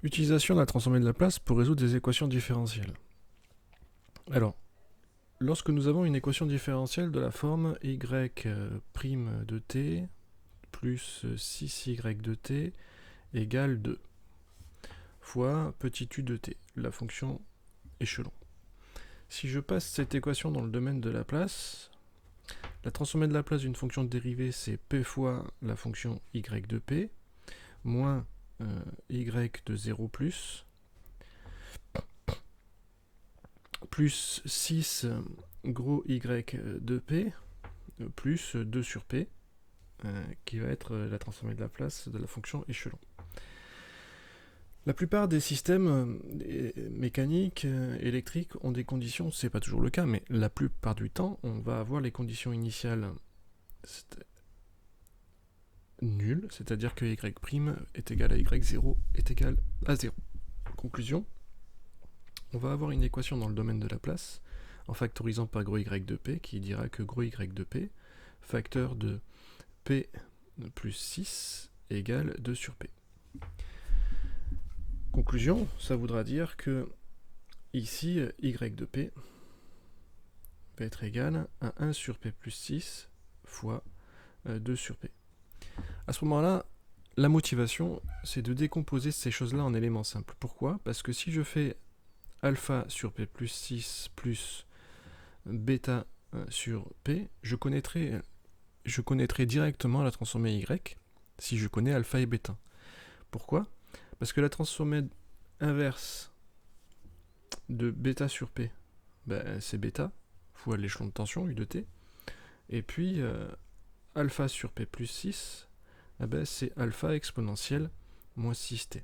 Utilisation de la transformée de Laplace pour résoudre des équations différentielles. Alors, lorsque nous avons une équation différentielle de la forme y' de t plus 6y de t égale 2 fois petit u de t, la fonction échelon. Si je passe cette équation dans le domaine de Laplace, la transformée de Laplace d'une fonction de dérivée, c'est p fois la fonction y de p, moins y de 0 plus 6 gros y de p plus 2 sur p, qui va être la transformée de Laplace de la fonction échelon. La plupart des systèmes mécaniques, électriques ont des conditions, c'est pas toujours le cas, mais la plupart du temps, on va avoir les conditions initiales nulles, c'est-à-dire que y' est égal à y0 est égal à 0. Conclusion, on va avoir une équation dans le domaine de Laplace, en factorisant par gros y de p, qui dira que gros y de p, facteur de p plus 6 égale 2 sur p. Conclusion, ça voudra dire que ici, y de p va être égal à 1 sur p plus 6 fois 2 sur p. À ce moment-là, la motivation, c'est de décomposer ces choses-là en éléments simples. Pourquoi ? Parce que si je fais alpha sur p plus 6 plus bêta sur p, je connaîtrai directement la transformée y si je connais alpha et bêta. Pourquoi ? Parce que la transformée inverse de bêta sur p, c'est bêta fois l'échelon de tension, u de t. Et puis, alpha sur p plus 6, c'est alpha exponentielle moins 6t.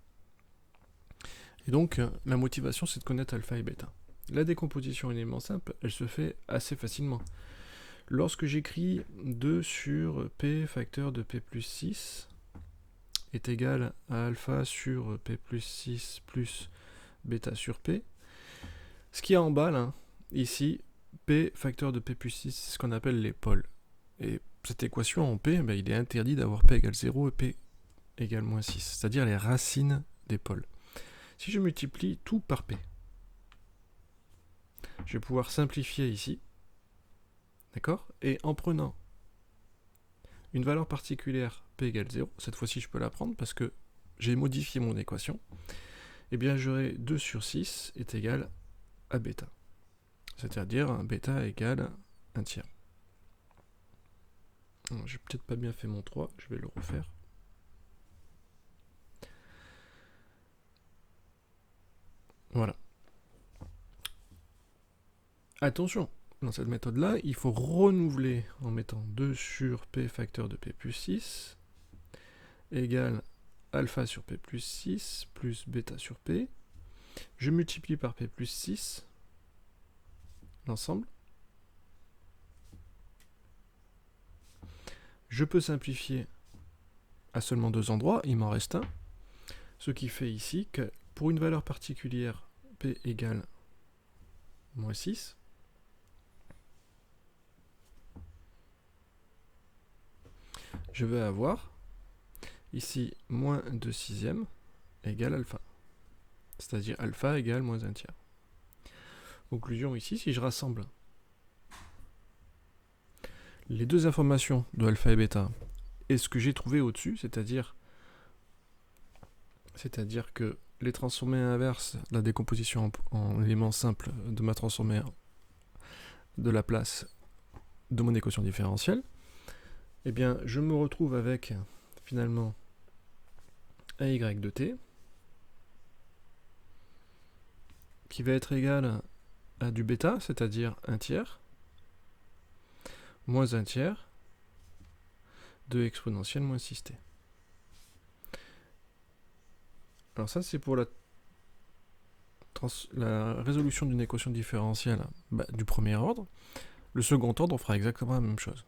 Et donc, la motivation, c'est de connaître alpha et bêta. La décomposition en éléments simples, elle se fait assez facilement. Lorsque j'écris 2 sur p facteur de p plus 6 est égal à alpha sur p plus 6 plus bêta sur p, ce qu'il y a en bas, là, ici, p facteur de p plus 6, c'est ce qu'on appelle les pôles. Et cette équation en p, il est interdit d'avoir p égale 0 et p égale moins 6, c'est-à-dire les racines des pôles. Si je multiplie tout par p, je vais pouvoir simplifier ici, d'accord ? Et en prenant une valeur particulière p égale 0, cette fois-ci je peux la prendre parce que j'ai modifié mon équation, eh bien j'aurai 2 sur 6 est égal à bêta. C'est-à-dire bêta égale 1 tiers. J'ai peut-être pas bien fait mon 3, je vais le refaire. Voilà. Attention, dans cette méthode-là, il faut renouveler en mettant 2 sur p facteur de p plus 6 égale alpha sur p plus 6 plus bêta sur p. Je multiplie par p plus 6 l'ensemble. Je peux simplifier à seulement 2 endroits, il m'en reste un. Ce qui fait ici que pour une valeur particulière, p égale moins 6, je vais avoir ici moins 2 sixièmes égale alpha. C'est-à-dire alpha égale moins 1 tiers. Conclusion ici, si je rassemble les deux informations de alpha et bêta et ce que j'ai trouvé au-dessus, c'est-à-dire que les transformées inverses, la décomposition en éléments simples de ma transformée de Laplace de mon équation différentielle, eh bien je me retrouve avec finalement un y de t qui va être égal à du bêta, c'est-à-dire 1 tiers, moins 1 tiers de exponentielle moins 6t. Alors ça, c'est pour la résolution d'une équation différentielle du premier ordre. Le second ordre, on fera exactement la même chose.